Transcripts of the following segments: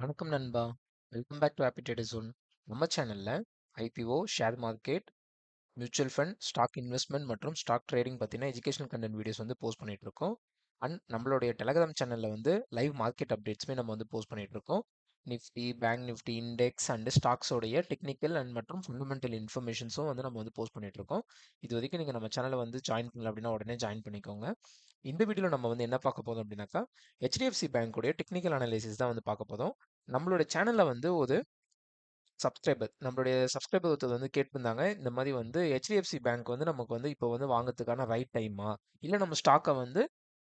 வணக்கம் நண்பா. Welcome back to happy trader zone. நம்ம சேனல்ல IPO, share market, mutual fund, stock investment மற்றும் ஸ்டாக் ட்ரேடிங் பத்தின எஜுகேஷனல் கண்டென்ட் வீடியோஸ் வந்து போஸ்ட் பண்ணிட்டு இருக்கோம். அண்ட் நம்மளுடைய டெலகிராம் சேனல்ல வந்து லைவ் மார்க்கெட் அப்டேட்ஸுமே நம்ம வந்து போஸ்ட் பண்ணிட்டு இருக்கோம். Nifty, bank Nifty, index and ஸ்டாக்ஸோடைய டெக்னிக்கல் அண்ட் மற்றும் ஃபண்டமெண்டல் இன்ஃபர்மேஷன்ஸும் வந்து நம்ம வந்து போஸ்ட் பண்ணிட்டு இருக்கோம். இது வரைக்கும் நீங்கள் நம்ம சேனலை வந்து ஜாயின் பண்ணல அப்படின்னா உடனே ஜாயின் பண்ணிக்கோங்க. இந்த வீடியோவில் நம்ம வந்து என்ன பார்க்க போதும் அப்படின்னாக்கா ஹெச்டிஎஃப்சி பேங்க்குடைய டெக்னிக்கல் அனாலிசிஸ் தான் வந்து பார்க்க போதும். நம்மளோட சேனலில் வந்து ஒரு நம்மளுடைய சப்ஸ்கிரைபர் ஒருத்தர் வந்து கேட்டிருந்தாங்க, இந்த மாதிரி வந்து ஹெச்டிஎஃப்சி பேங்க் வந்து நமக்கு வந்து இப்போ வந்து வாங்குறதுக்கான ரைட் டைமா, இல்லை நம்ம ஸ்டாக்கை வந்து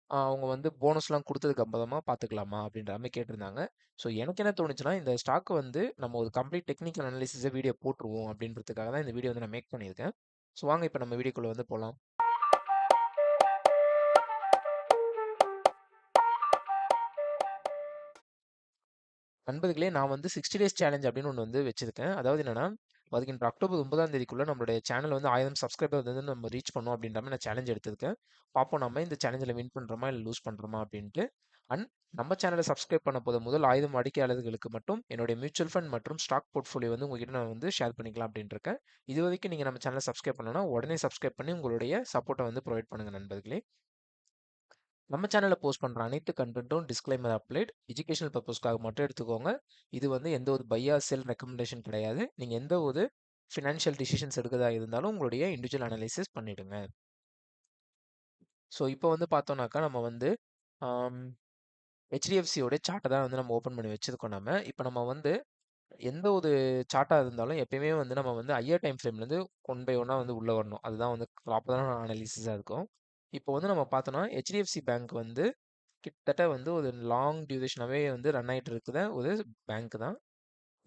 அவங்க வந்து போனஸ்லாம் கொடுத்ததுக்கு அப்புறமா பார்த்துக்கலாமா அப்படின்ற மாதிரி கேட்டிருந்தாங்க. ஸோ எனக்கு என்ன தோணுச்சுன்னா, இந்த ஸ்டாக்கை வந்து நம்ம ஒரு கம்ப்ளீட் டெக்னிக்கல் அனாலிசிஸை வீடியோ போட்டுருவோம் அப்படின்றதுக்காக தான் இந்த வீடியோ வந்து நான் மேக் பண்ணியிருக்கேன். ஸோ வாங்க இப்போ நம்ம வீடியோக்குள்ளே வந்து போகலாம். நண்பர்களே, நான் வந்து 60 டேஸ் சேலஞ்ச் அப்படின்னு ஒன்று வந்து வச்சிருக்கேன். அதாவது என்னன்னா, வருகின்ற அக்டோபர் 9ஆம் தேதிக்குள்ள நம்மளுடைய சேனல் வந்து 1000 சப்ஸ்கிரைபர் வந்து நம்ம ரீச் பண்ணோம் அப்படின்ற மாதிரி நான் சேலஞ்ச் எடுத்திருக்கேன். பார்ப்போம் நம்ம இந்த சேலஞ்சில் வின் பண்ணுறோமா இல்லை லூஸ் பண்ணுறோமா அப்படின்ட்டு. அண்ட் நம்ம சேனலை சப்ஸ்கிரைப் பண்ண போத முதல் 1000 வாடிக்கையாளர்களுக்கு மட்டும் என்னுடைய மியூச்சுவல் ஃபண்ட் மற்றும் ஸ்டாக் போர்ட்ஃபோலியோ வந்து உங்ககிட்ட நான் வந்து ஷேர் பண்ணிக்கலாம் அப்படின்ட்டு இருக்கேன். இது வரைக்கும் நீங்கள் நம்ம சேனலை சப்ஸ்கிரைப் பண்ணனா உடனே சப்ஸ்கிரைப் பண்ணி உங்களுடைய சப்போர்ட்டை வந்து ப்ரொவைட் பண்ணுங்கள் நண்பர்களே. நம்ம சேனலில் போஸ்ட் பண்ணுற அனைத்து கண்டென்ட்டும் டிஸ்க்ளைமர் அப்ளைட் எஜுகேஷனல் பர்பஸ்க்காக மட்டும் எடுத்துக்கோங்க. இது வந்து எந்த ஒரு பை ஆர் செல் ரெக்கமெண்டேஷன் கிடையாது. நீங்கள் எந்த ஒரு ஃபினான்ஷியல் டிசிஷன்ஸ் எடுக்கிறதா இருந்தாலும் உங்களுடைய இண்டிவிஜுவல் அனலைசிஸ் பண்ணிவிடுங்க. ஸோ இப்போ வந்து பார்த்தோம்னாக்கா நம்ம வந்து ஹெச்டிஎஃப்சியோட சார்ட்டை தான் வந்து நம்ம ஓப்பன் பண்ணி வச்சுருக்கோம். இப்போ நம்ம வந்து எந்த ஒரு சார்ட்டாக இருந்தாலும் எப்பயுமே வந்து நம்ம வந்து ஹையர் டைம் ஃப்ரேம்லேருந்து ஒன் பை ஒன்னாக வந்து உள்ளே வரணும். அதுதான் வந்து ப்ராப்பரான அனாலிசிஸாக இருக்கும். இப்போ வந்து நம்ம பார்த்தோன்னா ஹெச்டிஎஃப்சி பேங்க் வந்து கிட்டத்தட்ட வந்து ஒரு லாங் டியூரேஷனாகவே வந்து ரன் ஆகிட்டு இருக்கிற ஒரு பேங்க் தான்.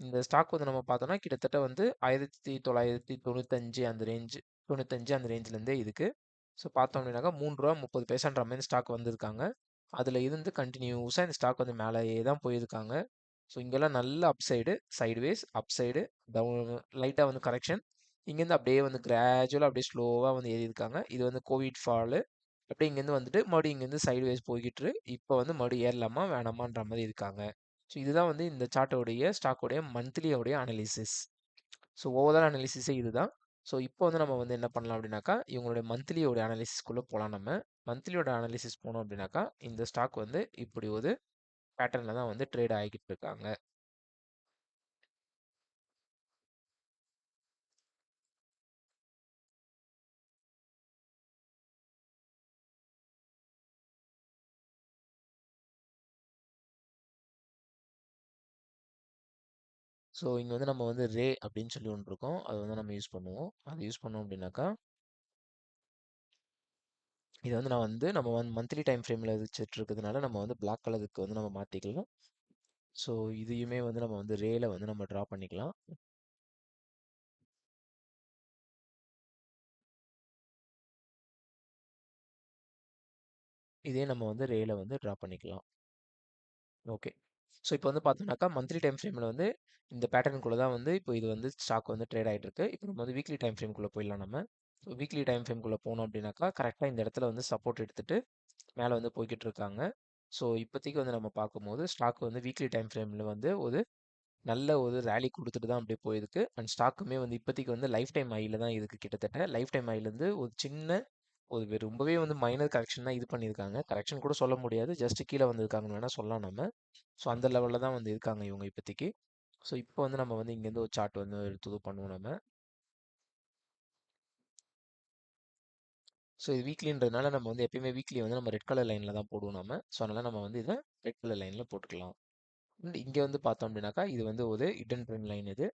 இந்த ஸ்டாக் வந்து நம்ம பார்த்தோம்னா கிட்டத்தட்ட வந்து 1995 அந்த ரேஞ்சு 95 அந்த ரேஞ்சிலேருந்தே இருக்குது. ஸோ பார்த்தோம் அப்படின்னாக்கா ரூ. 3.30 மாதிரி ஸ்டாக் வந்திருக்காங்க. அதில் இருந்து கண்டினியூஸாக இந்த ஸ்டாக் வந்து மேலேயே தான் போயிருக்காங்க. ஸோ இங்கெல்லாம் நல்ல அப்சைடு, சைடுவேஸ், அப்சைடு, டவுன், லைட்டாக வந்து கரெக்ஷன். இங்கேருந்து அப்படியே வந்து கிராஜுவலாக அப்படியே ஸ்லோவாக வந்து ஏறி இருக்காங்க. இது வந்து கோவிட் ஃபாலு. அப்படியே இங்கேருந்து வந்துட்டு மறுபடியும் இங்கேருந்து சைடுவேஸ் போய்கிட்டு இப்போ வந்து மறுபடியும் ஏறலாமா வேணாமான்ற மாதிரி இருக்காங்க. ஸோ இதுதான் வந்து இந்த சார்ட்டோடைய ஸ்டாக்கோடைய மந்த்லியோடைய அனாலிசிஸ். ஸோ ஓவரால் அனாலிசிஸே இதுதான். ஸோ இப்போ வந்து நம்ம வந்து என்ன பண்ணலாம் அப்படின்னாக்கா இவங்களுடைய மந்த்லியோட அனாலிசிஸ்குள்ளே போகலாம். நம்ம மந்த்லியோட அனாலிசிஸ் போனோம் அப்படின்னாக்கா இந்த ஸ்டாக் வந்து இப்படி ஒரு பேட்டர்னில் தான் வந்து ட்ரேட் ஆகிக்கிட்டு இருக்காங்க. ஸோ இங்கே வந்து நம்ம வந்து ரே அப்படின்னு சொல்லி ஒன்று இருக்கோம். அதை வந்து நம்ம யூஸ் பண்ணுவோம். அதை யூஸ் பண்ணோம் அப்படின்னாக்கா இதை வந்து நம்ம வந்து மந்த்லி டைம் ஃப்ரேமில் வச்சுட்டு இருக்கிறதுனால நம்ம வந்து பிளாக் கலருக்கு வந்து நம்ம மாற்றிக்கலாம். ஸோ இதையுமே வந்து நம்ம வந்து ரேல வந்து நம்ம ட்ரா பண்ணிக்கலாம். இதே நம்ம வந்து ரேல வந்து ட்ரா பண்ணிக்கலாம். ஓகே. ஸோ இப்போ வந்து பார்த்தோம்னாக்கா மந்த்லி டைம் ஃப்ரேமில் வந்து இந்த பேட்டர்னுக்குள்ளே தான் வந்து இப்போ இது வந்து ஸ்டாக் வந்து ட்ரேட் ஆகிட்டு இருக்கு. இப்போ நம்ம வந்து வீக்லி டைம் ஃப்ரேம்குள்ளே போயிடலாம் நம்ம. ஸோ வீக்லி டைம் ஃப்ரேம்குள்ளே போனோம் அப்படின்னாக்கா கரெக்டாக இந்த இடத்துல வந்து சப்போர்ட் எடுத்துட்டு மேலே வந்து போய்கிட்டு இருக்காங்க. ஸோ இப்போதைக்கு வந்து நம்ம பார்க்கும்போது ஸ்டாக் வந்து வீக்லி டைம் ஃப்ரேமில் வந்து ஒரு நல்ல ஒரு ரேலி கொடுத்துட்டு தான் அப்படியே போயிருக்கு. அண்ட் ஸ்டாக்குமே வந்து இப்போதைக்கு வந்து லைஃப் டைம் ஹையில் தான் இருக்குது. கிட்டத்தட்ட லைஃப் டைம் ஹைலேருந்து ஒரு சின்ன ரொம்பவே வந்து மைனர் கரெக்ஷன் தான் இது பண்ணியிருக்காங்க. கரெக்ஷன் கூட சொல்ல முடியாது. ஜஸ்ட் கீழே வந்திருக்காங்கன்னு வேணால் சொல்லலாம் நம்ம. ஸோ அந்த லெவலில் தான் வந்து இருக்காங்க இவங்க இப்போதைக்கு. ஸோ இப்போ வந்து நம்ம வந்து இங்கேருந்து ஒரு சார்ட் வந்து எடுத்து இது பண்ணுவோம் நம்ம. ஸோ இது வீக்லின்றதுனால நம்ம வந்து எப்பயுமே வீக்லி வந்து நம்ம ரெட் கலர் லைனில் தான் போடுவோம் நம்ம. ஸோ அதனால் நம்ம வந்து இதை ரெட் கலர் லைனில் போட்டுக்கலாம். இங்கே வந்து பார்த்தோம் அப்படின்னாக்கா இது வந்து ஒரு ஹிடன் ட்ரெண்ட் லைன் இது.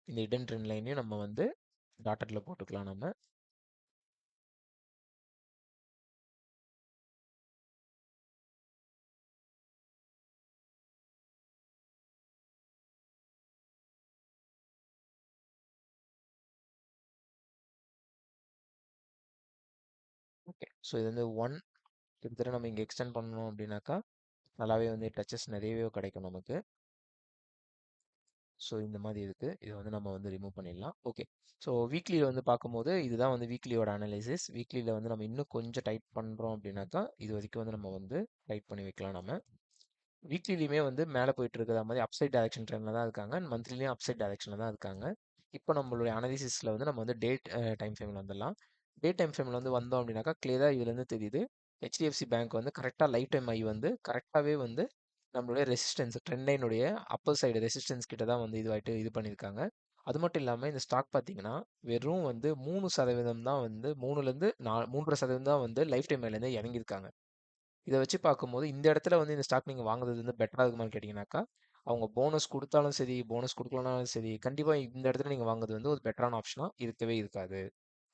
இந்த ஹிடன் ட்ரெண்ட் லைனையும் நம்ம வந்து டாட்டரில் போட்டுக்கலாம் நம்ம. ஓகே. ஸோ இது வந்து கிட்டத்தட்ட நம்ம இங்கே எக்ஸ்டெண்ட் பண்ணணும் அப்படின்னாக்கா நல்லாவே வந்து டச்சஸ் நிறையவே கிடைக்கும் நமக்கு. ஸோ இந்த மாதிரி இருக்குது. இதை வந்து நம்ம வந்து ரிமூவ் பண்ணிடலாம். ஓகே. ஸோ வீக்லியில் வந்து பார்க்கும்போது இதுதான் வந்து வீக்லியோட அனாலிசிஸ். வீக்லியில் வந்து நம்ம இன்னும் கொஞ்சம் டைட் பண்ணுறோம் அப்படின்னாக்கா இது வரைக்கும் வந்து நம்ம வந்து டைட் பண்ணி வைக்கலாம் நம்ம. வீக்லிலயுமே வந்து மேலே போயிட்டு இருக்கிற மாதிரி அப்சைட் டைரக்ஷன் ட்ரெண்டில் தான் இருக்காங்க. அண்ட் மந்த்லிலையும் அப்சைட் டைரக்ஷனில் தான் இருக்காங்க. இப்போ நம்மளுடைய அனாலிசிஸில் வந்து நம்ம வந்து டேட் டைம் ஃப்ரேமில் வந்துடலாம். டேட் டைம் ஃப்ரேமில் வந்து வந்தோம் அப்படின்னாக்கா கிளியராக இதுலேருந்து தெரியுது. ஹெச்டிஎஃப்சி பேங்க் வந்து கரெக்டாக லைஃப் டைம் ஐ வந்து கரெக்டாகவே வந்து நம்மளுடைய ரெசிஸ்டன்ஸ் ட்ரெண்ட் லைனுடைய அப்பர் சைடு ரெசிஸ்டன்ஸ் கிட்ட தான் வந்து இதுவாயிட்டு இது பண்ணியிருக்காங்க. அது மட்டும் இல்லாமல் இந்த ஸ்டாக் பார்த்தீங்கன்னா வெறும் வந்து 3% தான் வந்து 3லேருந்து 3.5% தான் வந்து லைஃப் டைம் ஐலேருந்து இறங்கியிருக்காங்க. இத வச்சு பார்க்கும்போது, இந்த இடத்துல வந்து இந்த ஸ்டாக் நீங்க வாங்குறது வந்து பெட்டரா இருக்குமான்னு கேட்டீங்கன்னாக்கா, அவங்க போனஸ் குடுத்தாலும் சரி, போனஸ் குடுக்கலனாலும் சரி, கண்டிப்பா இந்த இடத்துல நீங்க வாங்குறது வந்து ஒரு பெட்டரான ஆப்ஷனா இருக்கவே இருக்காது.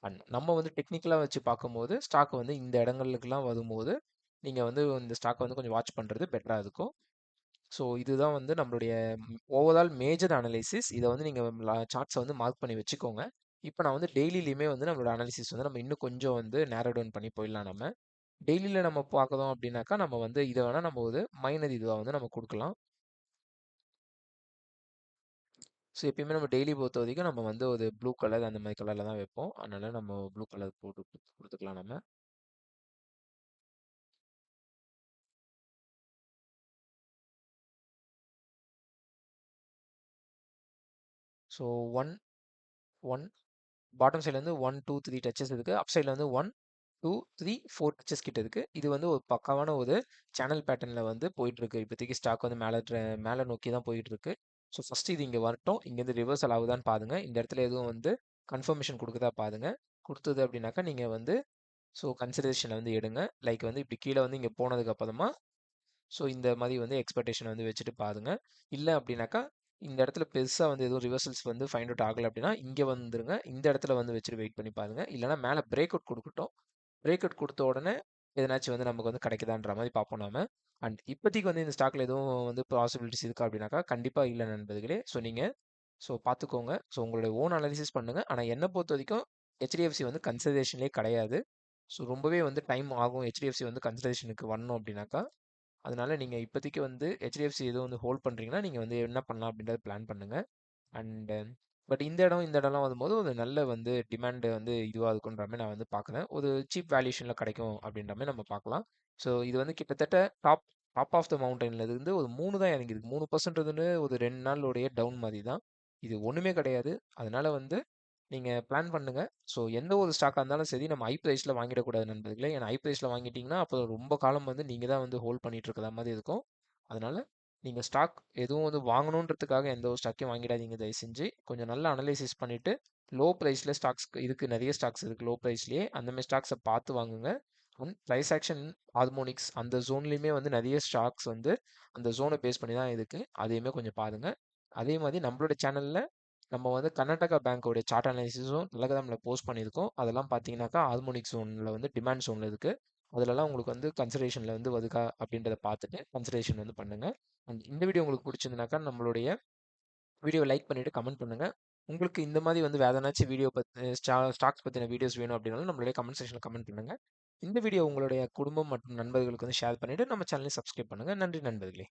அண்ட் நம்ம வந்து டெக்னிக்கலா வச்சு பார்க்கும்போது, ஸ்டாக் வந்து இந்த இடங்களுக்கெல்லாம் வரும்போது, நீங்க வந்து இந்த ஸ்டாக்க வந்து கொஞ்சம் வாட்ச் பண்றது பெட்டரா இருக்கும். ஸோ இதுதான் வந்து நம்மளுடைய ஓவரால் மேஜர் அனலைசிஸ். இத வந்து நீங்க சார்ட்ஸ வந்து மார்க் பண்ணி வச்சுக்கோங்க. இப்ப நான் வந்து டெய்லிலயுமே வந்து நம்மளோட அனாலிசிஸ் வந்து நம்ம இன்னும் கொஞ்சம் வந்து நேரோ டவுன் பண்ணி போயிடலாம் நம்ம. டெய்லியில நம்ம பார்க்குறோம் அப்படின்னாக்கா, நம்ம வந்து இத வேணா நம்ம ஒரு மைனர் இதுவா வந்து நம்ம குடுக்கலாம். ஸோ எப்பயுமே நம்ம டெய்லி பொறுத்தவரைக்கும் நம்ம வந்து ஒரு ப்ளூ கலர் அந்த மாரி கலர்ல தான் வைப்போம். அதனால நம்ம ப்ளூ கலர் போட்டு குடுத்துக்கலாம் நம்ம. ஸோ 1, 1 பாட்டம் சைட்லேருந்து 1, 2, 3 டச்சஸ் இருக்கு. அப் சைட்ல வந்து 1, 2, 3, 4 டச்சஸ் கிட்ட இருக்கு. இது வந்து ஒரு பக்காவான ஒரு சேனல் பேட்டர்ன்ல வந்து போயிட்டுருக்கு. இப்போதைக்கு ஸ்டாக் வந்து மேல நோக்கி தான் போயிட்டுருக்கு. ஸோ ஃபர்ஸ்ட் இது இங்க வரட்டும். இங்கேருந்து ரிவர்சல் ஆகுதான்னு பாருங்க. இந்த இடத்துல எதுவும் வந்து கன்ஃபர்மேஷன் குடுக்குதா பாருங்க. குடுத்தது அப்படின்னாக்கா நீங்க வந்து ஸோ கன்சிடரேஷன்ல வந்து எடுங்க. லைக் வந்து இப்படி கீழ வந்து இங்க போனதுக்கு அப்புறமா ஸோ இந்த மாரி வந்து எக்ஸ்பெக்டேஷன் வந்து வச்சுட்டு பாருங்க. இல்ல அப்படின்னாக்கா, இந்த இடத்துல பெருசா வந்து எதுவும் ரிவர்சல்ஸ் வந்து ஃபைண்ட் அவுட் ஆகல அப்படின்னா, இங்க வந்துருங்க. இந்த இடத்துல வந்து வச்சுட்டு வெயிட் பண்ணி பாருங்க. இல்லன்னா மேல பிரேக் அவுட் குடுக்கட்டும். பிரேக் அவுட் குடுத்த உடனே எதனாச்சும் வந்து நமக்கு வந்து கிடைக்குதான்ற மாரி பார்ப்போம் நாம. அண்ட் இப்போதைக்கு வந்து இந்த ஸ்டாக்ல எதுவும் வந்து பாசிபிலிட்டிஸ் இருக்கா அப்படின்னாக்கா, கண்டிப்பா இல்ல நண்பர்களே. ஸோ நீங்க பார்த்துக்கோங்க. ஸோ உங்களுடைய ஓன் அனாலிசிஸ் பண்ணுங்க. ஆனா என்ன பொறுத்தவரைக்கும் HDFC வந்து கன்சிடரேஷன்லயே கிடையாது. ஸோ ரொம்பவே வந்து டைம் ஆகும். HDFC வந்து கன்சிடரேஷனுக்கு வரணும் அப்படின்னாக்கா. அதனால நீங்க இப்போதைக்கு வந்து HDFC எதுவும் வந்து ஹோல்ட் பண்றீங்கன்னா, நீங்க வந்து என்ன பண்ணலாம் அப்படின்றத பிளான் பண்ணுங்க. அண்ட் பட் இந்த இடம்லாம் வரும்போது ஒரு நல்ல வந்து டிமாண்ட் வந்து இதுவா இருக்குன்ற மாரி நான் வந்து பார்க்குறேன். ஒரு சீப் வேல்யூஷன்ல கிடைக்கும் அப்படின்ற மாரி நம்ம பார்க்கலாம். ஸோ இது வந்து கிட்டத்தட்ட டாப் டாப் ஆஃப் த மவுண்டன்ல இருந்து ஒரு 3 தான் இறங்கியிருக்கு. 3% ஒரு 2 நாளுடைய டவுன் மாரி தான். இது ஒண்ணுமே கிடையாது. அதனால வந்து நீங்க பிளான் பண்ணுங்க. ஸோ எந்த ஒரு ஸ்டாக்கா இருந்தாலும் சரி, நம்ம ஹை பிரைஸ்ல வாங்கிடக்கூடாது நண்பர்களே. ஏன்னா ஹை பிரைஸ்ல வாங்கிட்டீங்கன்னா, அப்போ ரொம்ப காலம் வந்து நீங்க தான் வந்து ஹோல்ட் பண்ணிட்டு இருக்கிற மாரி இருக்கும். அதனால நீங்க ஸ்டாக் எதுவும் வந்து வாங்கணுன்றதுக்காக எந்த ஒரு ஸ்டாக்கையும் வாங்கிடாதீங்க தயவு செஞ்சு. கொஞ்சம் நல்லா அனலைசிஸ் பண்ணிட்டு, லோ பிரைஸ்ல ஸ்டாக்ஸ் இருக்கு. நெறைய ஸ்டாக்ஸ் இருக்கு லோ பிரைஸ்லயே. அந்த மாரி ஸ்டாக்ஸ பார்த்து வாங்குங்க. பிரைஸ் ஆக்ஷன் ஹார்மோனிக்ஸ் அந்த ஜோன்லயுமே வந்து நெறைய ஸ்டாக்ஸ் வந்து அந்த ஜோன பேஸ் பண்ணி தான் இருக்கு. அதையுமே கொஞ்சம் பாருங்க. அதே மாரி நம்மளோட சேனல்ல நம்ம வந்து கர்நாடகா பேங்கோட சார்ட் அனாலிசிஸும் டெலகிராமில் போஸ்ட் பண்ணியிருக்கோம். அதெல்லாம் பார்த்தீங்கன்னாக்கா ஹார்மோனிக் ஜோனில் வந்து டிமாண்ட் ஜோனில் இருக்குது. அதுலலாம் உங்களுக்கு வந்து கன்சிடரேஷனில் வந்து வருதா அப்படின்றத பார்த்துட்டு கன்சிடரேஷன் வந்து பண்ணுங்க. அண்ட் இந்த வீடியோ உங்களுக்கு பிடிச்சிருந்துனாக்கா நம்மளுடைய வீடியோ லைக் பண்ணிட்டு கமெண்ட் பண்ணுங்க. உங்களுக்கு இந்த மாதிரி வந்து வேற ஏதாச்சும் வீடியோ பற்றி ஸ்டாக்ஸ் பற்றின வீடியோஸ் வேணும் அப்படின்னாலும் நம்மளுடைய கமெண்ட் செக்ஷனில் கமெண்ட் பண்ணுங்க. இந்த வீடியோ உங்களுடைய குடும்பம் மற்றும் நண்பர்களுக்கு வந்து ஷேர் பண்ணிட்டு நம்ம சேனலை சப்ஸ்கிரைப் பண்ணுங்க. நன்றி நண்பர்களே.